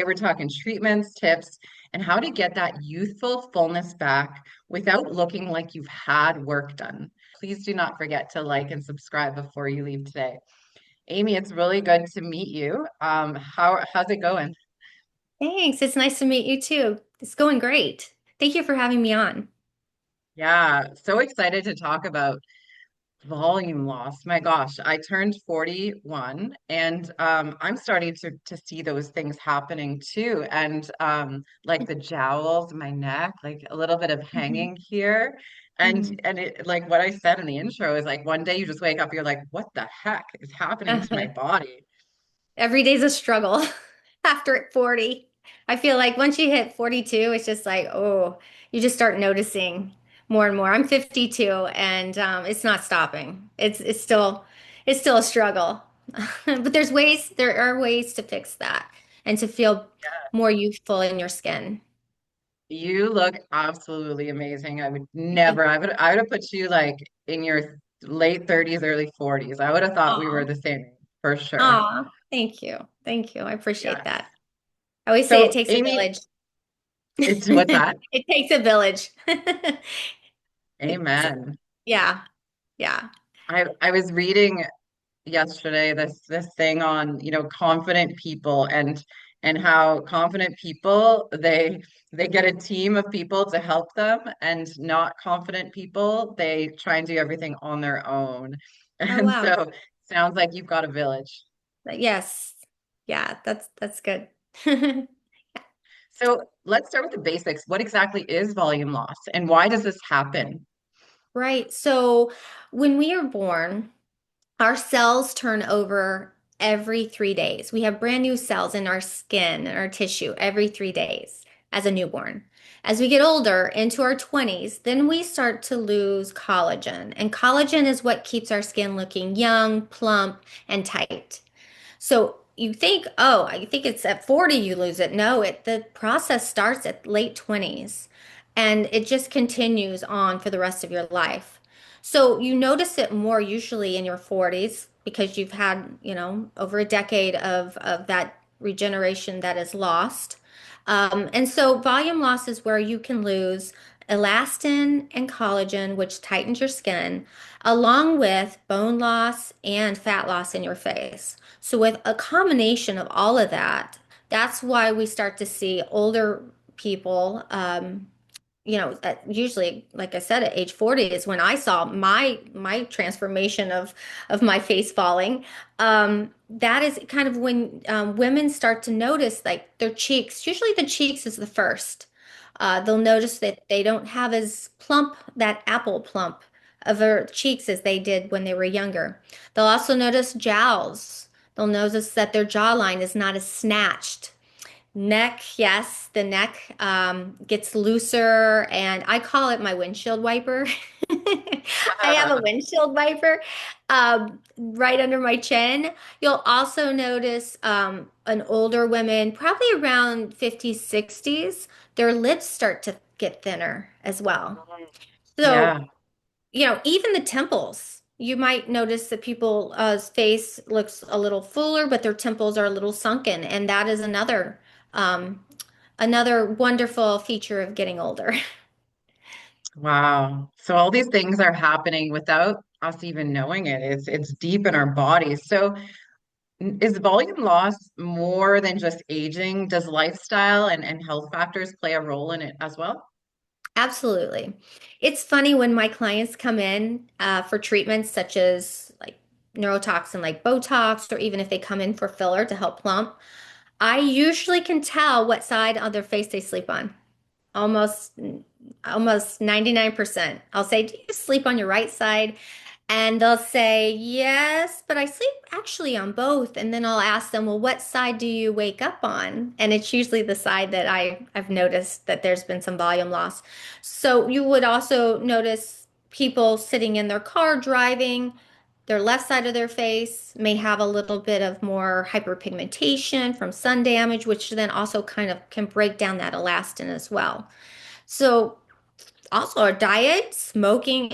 We're talking treatments, tips, and how to get that youthful fullness back without looking like you've had work done. Please do not forget to like and subscribe before you leave today. Amy, it's really good to meet you. How's it going? Thanks. It's nice to meet you too. It's going great. Thank you for having me on. Yeah, so excited to talk about volume loss. My gosh, I turned 41 and I'm starting to see those things happening too. And like the jowls, my neck, like a little bit of Mhm. hanging here. And Mhm. and it like what I said in the intro is like one day you just wake up, you're like, what the heck is happening to my body? Every day's a struggle after 40. I feel like once you hit 42, it's just like, oh, you just start noticing more and more. I'm 52 and it's not stopping. It's still a struggle. But there are ways to fix that and to feel more youthful in your skin. You look absolutely amazing. I would Thank never, I would have put you like in your late 30s, early 40s. I would have thought we were you. the same for sure. Aw, thank you. Thank you. I appreciate Yes. that. I always say it So, takes a Amy, village. what's that? It takes a village. It's, Amen. yeah, yeah. I was reading yesterday this thing on, confident people and how confident people they get a team of people to help them and not confident people, they try and do everything on their own. Oh, And wow. so sounds like you've got a village. But yes. Yeah, that's good. So let's start with the basics. What exactly is volume loss and why does this happen? Right. So when we are born, our cells turn over every 3 days. We have brand new cells in our skin and our tissue every 3 days as a newborn. As we get older into our 20s, then we start to lose collagen. And collagen is what keeps our skin looking young, plump, and tight. So you think, oh, I think it's at 40 you lose it. No, the process starts at late 20s and it just continues on for the rest of your life. So you notice it more usually in your 40s because you've had, over a decade of that regeneration that is lost. And so volume loss is where you can lose elastin and collagen, which tightens your skin, along with bone loss and fat loss in your face. So with a combination of all of that, that's why we start to see older people, usually, like I said, at age 40 is when I saw my transformation of my face falling. That is kind of when women start to notice like their cheeks. Usually, the cheeks is the first. They'll notice that they don't have as plump that apple plump of their cheeks as they did when they were younger. They'll also notice jowls. They'll notice that their jawline is not as snatched. Neck, yes, the neck gets looser, and I call it my windshield wiper. I have a windshield wiper right under my chin. You'll also notice an older women, probably around 50s, 60s, their lips start to get thinner as well. So, Yeah. even the temples. You might notice that people's face looks a little fuller, but their temples are a little sunken, and that is um, another wonderful feature of getting older. Wow. So all these things are happening without us even knowing it. It's deep in our bodies. So is volume loss more than just aging? Does lifestyle and health factors play a role in it as well? Absolutely. It's funny when my clients come in for treatments such as like neurotoxin, like Botox, or even if they come in for filler to help plump, I usually can tell what side of their face they sleep on. Almost almost 99%. I'll say, "Do you sleep on your right side?" And they'll say, "Yes, but I sleep actually on both." And then I'll ask them, "Well, what side do you wake up on?" And it's usually the side that I've noticed that there's been some volume loss. So you would also notice people sitting in their car driving, their left side of their face may have a little bit of more hyperpigmentation from sun damage, which then also kind of can break down that elastin as well. So also our diet, smoking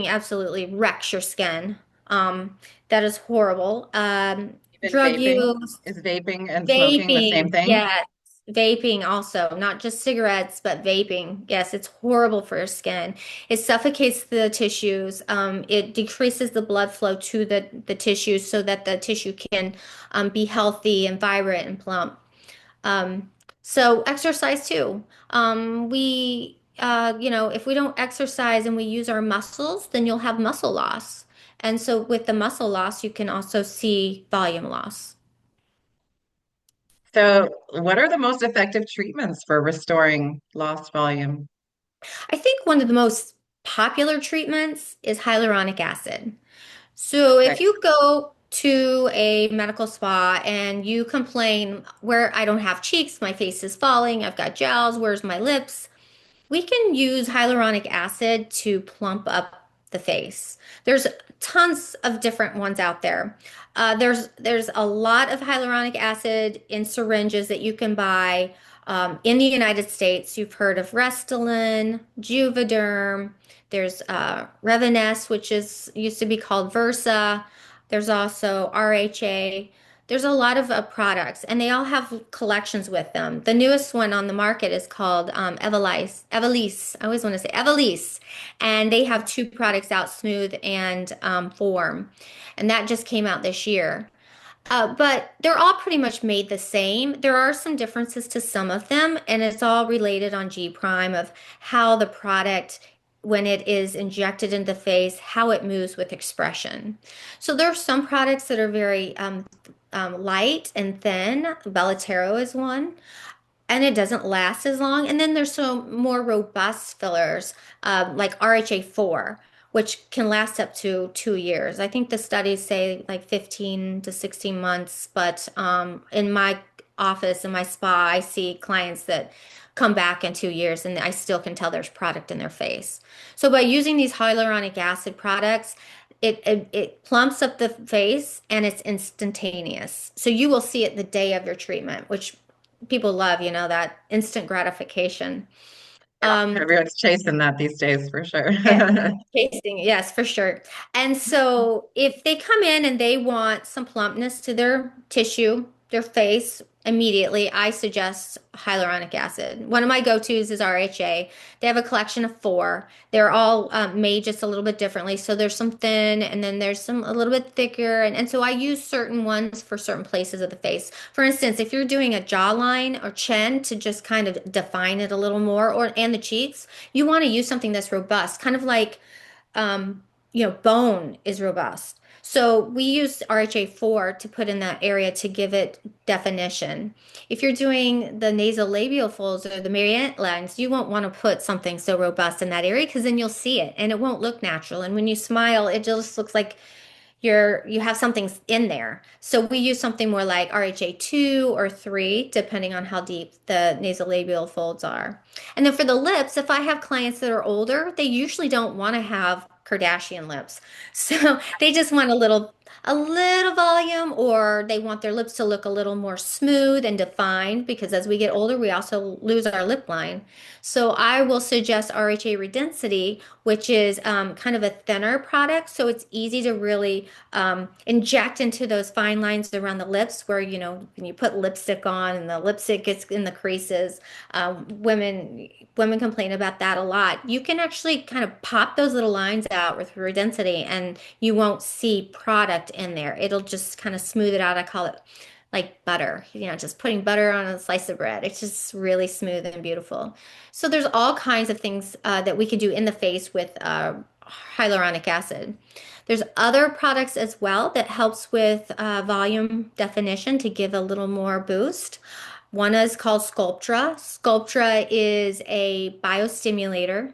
absolutely wrecks your skin. That is horrible. Even Drug vaping? use, Is vaping and smoking the same vaping, thing? yes. Vaping also, not just cigarettes, but vaping. Yes, it's horrible for your skin. It suffocates the tissues. It decreases the blood flow to the tissues so that the tissue can be healthy and vibrant and plump. Um, so exercise too. If we don't exercise and we use our muscles, then you'll have muscle loss. And so with the muscle loss, you can also see volume loss. So, what are the most effective treatments for restoring lost volume? I think one of the most popular treatments is hyaluronic acid. So if Okay. you go to a medical spa and you complain where I don't have cheeks, my face is falling, I've got jowls, where's my lips? We can use hyaluronic acid to plump up the face. There's tons of different ones out there. There's a lot of hyaluronic acid in syringes that you can buy in the United States. You've heard of Restylane, Juvederm. There's Revanesse, which is used to be called Versa. There's also RHA. There's a lot of products, and they all have collections with them. The newest one on the market is called Evolise. Evolise. I always want to say Evolise, and they have two products out, Smooth and Form, and that just came out this year. But they're all pretty much made the same. There are some differences to some of them, and it's all related on G prime of how the product, when it is injected in the face, how it moves with expression. So there are some products that are very light and thin. Bellatero is one, and it doesn't last as long. And then there's some more robust fillers, like RHA4, which can last up to 2 years. I think the studies say like 15 to 16 months, but in my office, in my spa, I see clients that come back in 2 years and I still can tell there's product in their face. So by using these hyaluronic acid products, it plumps up the face and it's instantaneous. So you will see it the day of your treatment, which people love, that instant gratification. Yeah, Um, everyone's chasing that these days for sure. yeah, tasting, yes, for sure. And so if they come in and they want some plumpness to their tissue, their face, immediately, I suggest hyaluronic acid. One of my go-tos is RHA. They have a collection of four. They're all made just a little bit differently. So there's some thin and then there's some a little bit thicker. And so I use certain ones for certain places of the face. For instance, if you're doing a jawline or chin to just kind of define it a little more, or and the cheeks, you want to use something that's robust, kind of like bone is robust. So we use RHA4 to put in that area to give it definition. If you're doing the nasolabial folds or the Mariette lines, you won't want to put something so robust in that area because then you'll see it and it won't look natural. And when you smile, it just looks like you have something in there. So we use something more like RHA2 or 3, depending on how deep the nasolabial folds are. And then for the lips, if I have clients that are older, they usually don't want to have Kardashian lips. So they just want a little volume, or they want their lips to look a little more smooth and defined because as we get older, we also lose our lip line. So I will suggest RHA Redensity, which is kind of a thinner product. So it's easy to really inject into those fine lines around the lips where, when you put lipstick on and the lipstick gets in the creases, women complain about that a lot. You can actually kind of pop those little lines out with Redensity and you won't see product in there. It'll just kind of smooth it out. I call it like butter, just putting butter on a slice of bread. It's just really smooth and beautiful. So there's all kinds of things that we can do in the face with hyaluronic acid. There's other products as well that helps with volume definition to give a little more boost. One is called Sculptra. Sculptra is a biostimulator.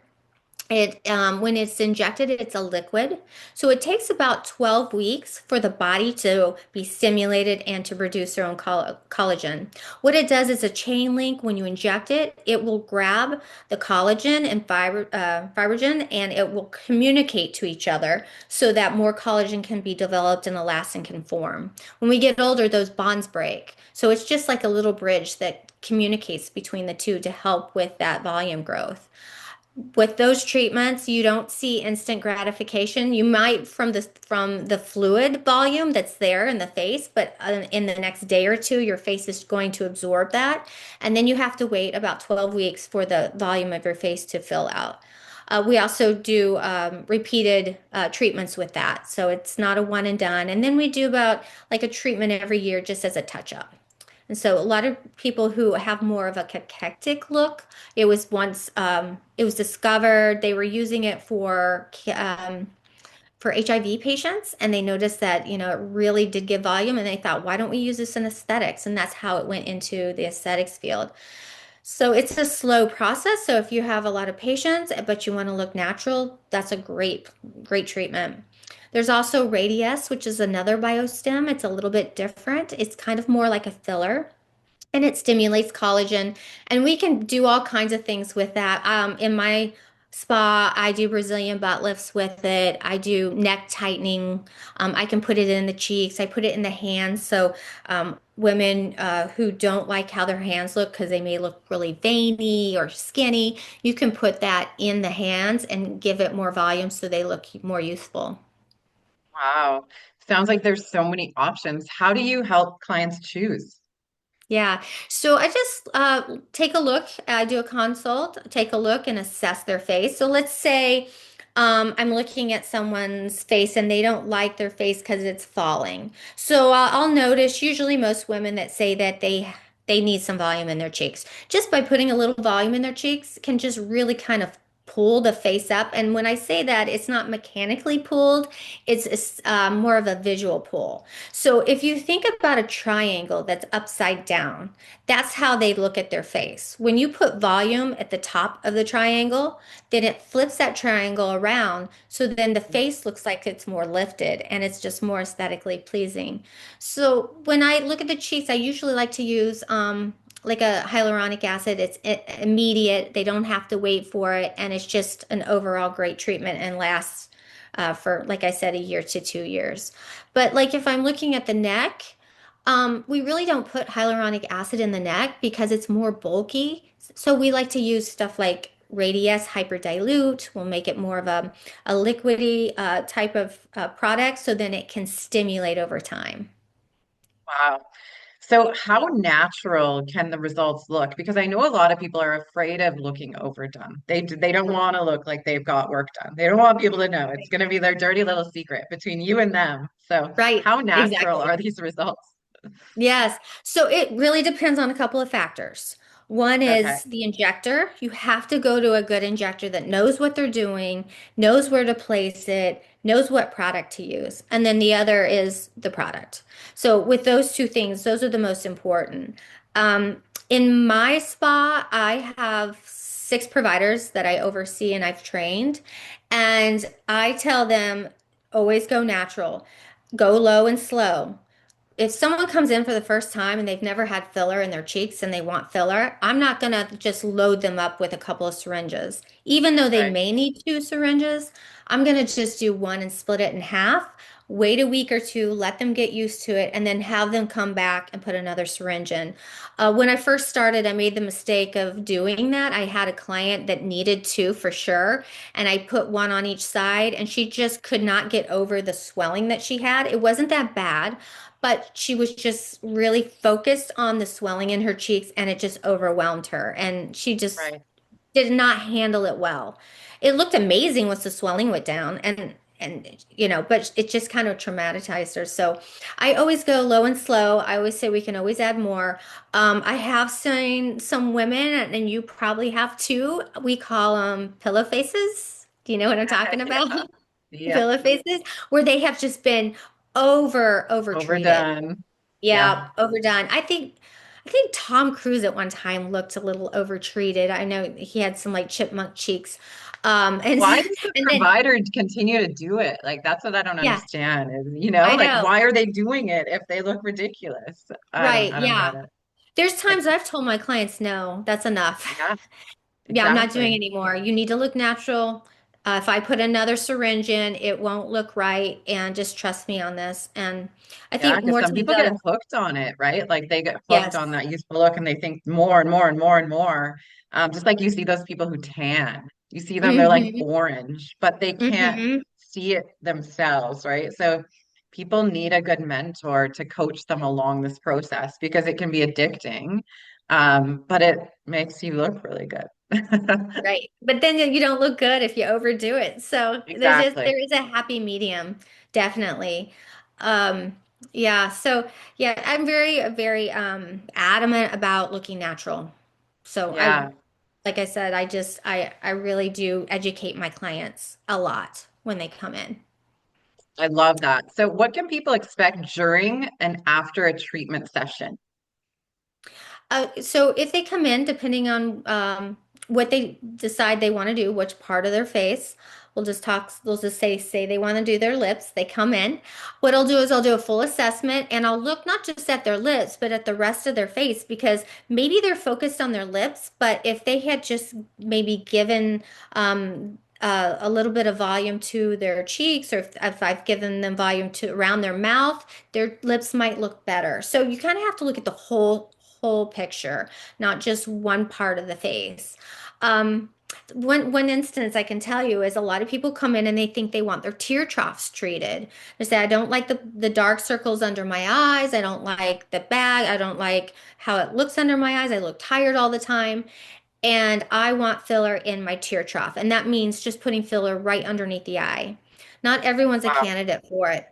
When it's injected, it's a liquid. So it takes about 12 weeks for the body to be stimulated and to produce their own collagen. What it does is a chain link. When you inject it, it will grab the collagen and fibrogen and it will communicate to each other so that more collagen can be developed and elastin can form. When we get older, those bonds break. So it's just like a little bridge that communicates between the two to help with that volume growth. With those treatments, you don't see instant gratification. You might from the fluid volume that's there in the face, but in the next day or two, your face is going to absorb that, and then you have to wait about 12 weeks for the volume of your face to fill out. We also do repeated treatments with that, so it's not a one and done. And then we do about like a treatment every year just as a touch up. And so a lot of people who have more of a cachectic look, it was discovered they were using it for HIV patients, and they noticed that, you know, it really did give volume, and they thought, why don't we use this in aesthetics? And that's how it went into the aesthetics field. So it's a slow process. So if you have a lot of patients, but you want to look natural, that's a great treatment. There's also Radiesse, which is another biostim. It's a little bit different. It's kind of more like a filler, and it stimulates collagen, and we can do all kinds of things with that. In my spa, I do Brazilian butt lifts with it. I do neck tightening. I can put it in the cheeks. I put it in the hands. So women who don't like how their hands look because they may look really veiny or skinny, you can put that in the hands and give it more volume so they look more youthful. Wow. Sounds like there's so many options. How do you help clients choose? Yeah. So I just take a look. I do a consult, take a look and assess their face. So let's say I'm looking at someone's face and they don't like their face because it's falling. So I'll notice usually most women that say that they need some volume in their cheeks. Just by putting a little volume in their cheeks can just really kind of pull the face up. And when I say that, it's not mechanically pulled, it's more of a visual pull. So if you think about a triangle that's upside down, that's how they look at their face. When you put volume at the top of the triangle, then it flips that triangle around. So then the face looks like it's more lifted and it's just more aesthetically pleasing. So when I look at the cheeks, I usually like to use like a hyaluronic acid. It's immediate. They don't have to wait for it. And it's just an overall great treatment and lasts for, like I said, a year to 2 years. But like if I'm looking at the neck, we really don't put hyaluronic acid in the neck because it's more bulky. So we like to use stuff like Radiesse Hyperdilute. We'll make it more of a liquidy type of product so then it can stimulate over time. Wow. So how natural can the results look? Because I know a lot of people are afraid of looking overdone. They don't want to look like they've got work done. They don't want people to know. It's going to be their dirty little secret between you and them. So Right, how natural exactly. are these results? Yes. So it really depends on a couple of factors. One Okay. is the injector. You have to go to a good injector that knows what they're doing, knows where to place it, knows what product to use. And then the other is the product. So with those two things, those are the most important. In my spa, I have 6 providers that I oversee and I've trained. And I tell them always go natural, go low and slow. If someone comes in for the first time and they've never had filler in their cheeks and they want filler, I'm not going to just load them up with a couple of syringes. Even though they Right. may need 2 syringes, I'm going to just do one and split it in half, wait a week or two, let them get used to it, and then have them come back and put another syringe in. When I first started, I made the mistake of doing that. I had a client that needed 2 for sure, and I put one on each side, and she just could not get over the swelling that she had. It wasn't that bad, but she was just really focused on the swelling in her cheeks and it just overwhelmed her and she just Right. did not handle it well. It looked amazing once the swelling went down and you know, but it just kind of traumatized her. So I always go low and slow. I always say we can always add more. I have seen some women, and you probably have too. We call them pillow faces. Do you know what I'm talking about? Yeah. Yep. Pillow faces, where they have just been over treated. Overdone. Yeah. Yeah, overdone. I think Tom Cruise at one time looked a little overtreated. I know he had some like chipmunk cheeks. And Why does the and then provider continue to do it? Like that's what I don't yeah, understand is, I like know. why are they doing it if they look ridiculous? Right, I don't get yeah. it. There's Like, times I've told my clients, no, that's enough. yeah, Yeah, I'm not doing exactly. anymore. You need to look natural. If I put another syringe in, it won't look right, and just trust me on this. And I Yeah, think because more some times people out get of hooked on it, right? Like they get hooked yes. on that useful look and they think more and more and more and more. Just like you see those people who tan. You see them, they're like Hmm. orange, but they can't Hmm. see it themselves, right? So people need a good mentor to coach them along this process because it can be addicting, but it makes you look really good. Right. But then you don't look good if you overdo it. So Exactly. there is a happy medium, definitely. Um, yeah, so yeah, I'm very adamant about looking natural. So Yeah, like I said, I really do educate my clients a lot when they come in. I love that. So what can people expect during and after a treatment session? So if they come in, depending on what they decide they want to do, which part of their face, we'll just say they want to do their lips. They come in. What I'll do is I'll do a full assessment and I'll look not just at their lips, but at the rest of their face because maybe they're focused on their lips, but if they had just maybe given a little bit of volume to their cheeks, or if I've given them volume to around their mouth, their lips might look better. So you kind of have to look at the whole picture, not just one part of the face. Um, one instance I can tell you is a lot of people come in and they think they want their tear troughs treated. They say, I don't like the dark circles under my eyes. I don't like the bag. I don't like how it looks under my eyes. I look tired all the time. And I want filler in my tear trough. And that means just putting filler right underneath the eye. Not everyone's a Wow. candidate for it.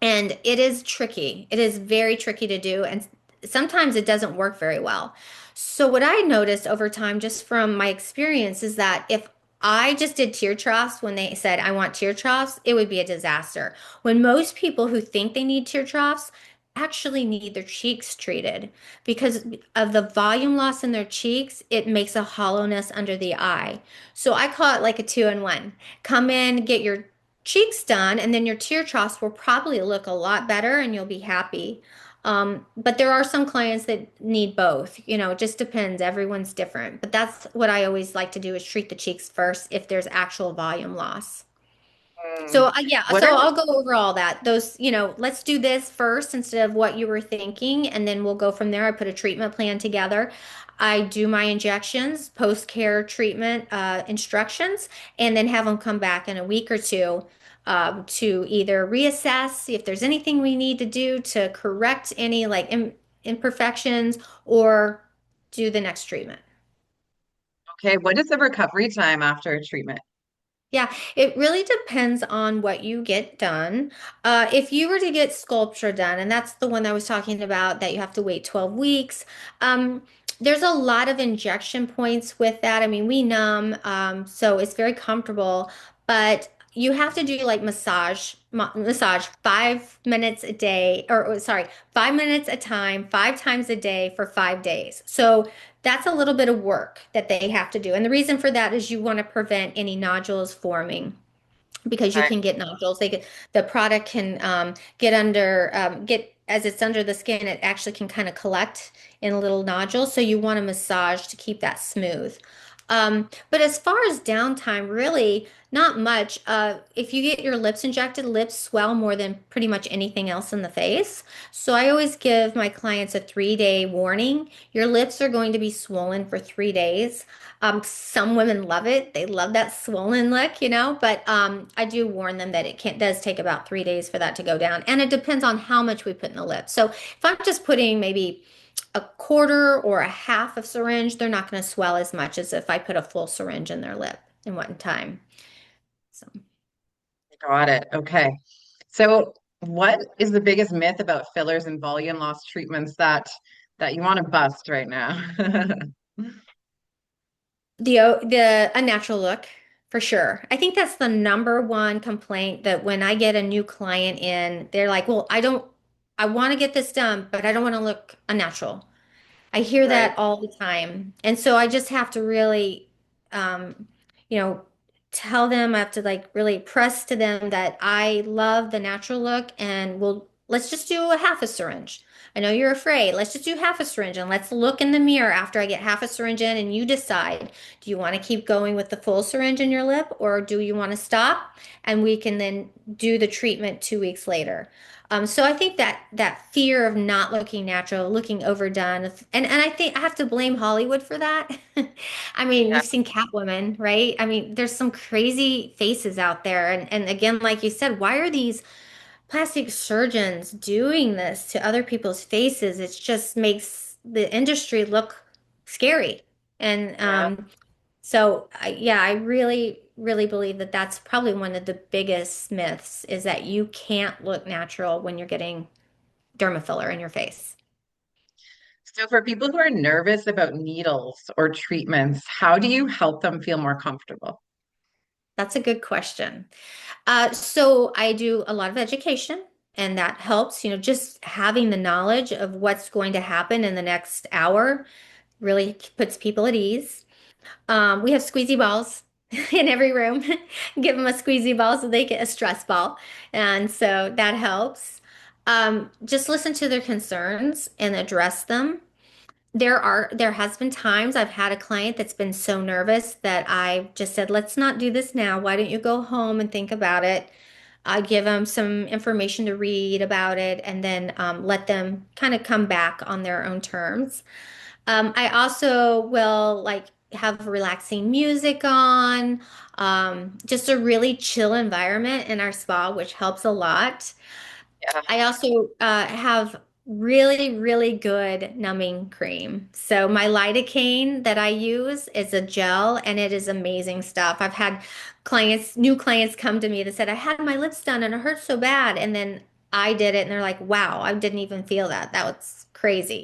And it is tricky. It is very tricky to do. And sometimes it doesn't work very well. So, what I noticed over time, just from my experience, is that if I just did tear troughs when they said, I want tear troughs, it would be a disaster. When most people who think they need tear troughs actually need their cheeks treated because of the volume loss in their cheeks, it makes a hollowness under the eye. So, I call it like a two-in-one. Come in, get your cheeks done, and then your tear troughs will probably look a lot better and you'll be happy. But there are some clients that need both. You know, it just depends. Everyone's different. But that's what I always like to do is treat the cheeks first if there's actual volume loss. So Mm. yeah, What so are I'll go over all that. Those, let's do this first instead of what you were thinking, and then we'll go from there. I put a treatment plan together. I do my injections, post-care treatment instructions, and then have them come back in a week or two to either reassess, see if there's anything we need to do to correct any like imperfections or do the next treatment. okay? What is the recovery time after a treatment? Yeah, it really depends on what you get done. If you were to get Sculptra done, and that's the one I was talking about that you have to wait 12 weeks, um, there's a lot of injection points with that. I mean, we numb, so it's very comfortable, but you have to do like massage 5 minutes a day, or sorry, 5 minutes a time, 5 times a day for 5 days. So that's a little bit of work that they have to do. And the reason for that is you want to prevent any nodules forming because you Okay. can get nodules. The product can get as it's under the skin, it actually can kind of collect in little nodules. So you want to massage to keep that smooth. But as far as downtime, really not much. If you get your lips injected, lips swell more than pretty much anything else in the face. So I always give my clients a 3-day warning. Your lips are going to be swollen for 3 days. Some women love it. They love that swollen look, but I do warn them that does take about 3 days for that to go down. And it depends on how much we put in the lip. So if I'm just putting maybe a quarter or a half of syringe, they're not going to swell as much as if I put a full syringe in their lip in one time. So Got it. Okay. So what is the biggest myth about fillers and volume loss treatments that you want to bust right now? the unnatural look for sure. I think that's the number one complaint that when I get a new client in, they're like, "Well, I want to get this done, but I don't want to look unnatural." I hear Right. that all the time. And so I just have to really, um, you know, tell them, I have to like really press to them that I love the natural look and let's just do a half a syringe. I know you're afraid. Let's just do half a syringe and let's look in the mirror after I get half a syringe in and you decide, do you want to keep going with the full syringe in your lip or do you want to stop? And we can then do the treatment 2 weeks later. So I think that that fear of not looking natural, looking overdone, and I think I have to blame Hollywood for that. I mean, Yeah, you've seen Catwoman, right? I mean, there's some crazy faces out there, and again, like you said, why are these plastic surgeons doing this to other people's faces? It just makes the industry look scary. And yeah. yeah, I really, really believe that that's probably one of the biggest myths is that you can't look natural when you're getting derma filler in your face. So for people who are nervous about needles or treatments, how do you help them feel more comfortable? That's a good question. So I do a lot of education, and that helps, just having the knowledge of what's going to happen in the next hour really puts people at ease. We have squeezy balls in every room. Give them a squeezy ball so they get a stress ball. And so that helps. Just listen to their concerns and address them. There has been times I've had a client that's been so nervous that I just said, let's not do this now. Why don't you go home and think about it? I give them some information to read about it and then let them kind of come back on their own terms. I also will like have relaxing music on, just a really chill environment in our spa, which helps a lot. Yeah. I also have really, really good numbing cream. So my lidocaine that I use is a gel and it is amazing stuff. I've had new clients come to me that said, I had my lips done and it hurt so bad. And then I did it and they're like, wow, I didn't even feel that. That was crazy.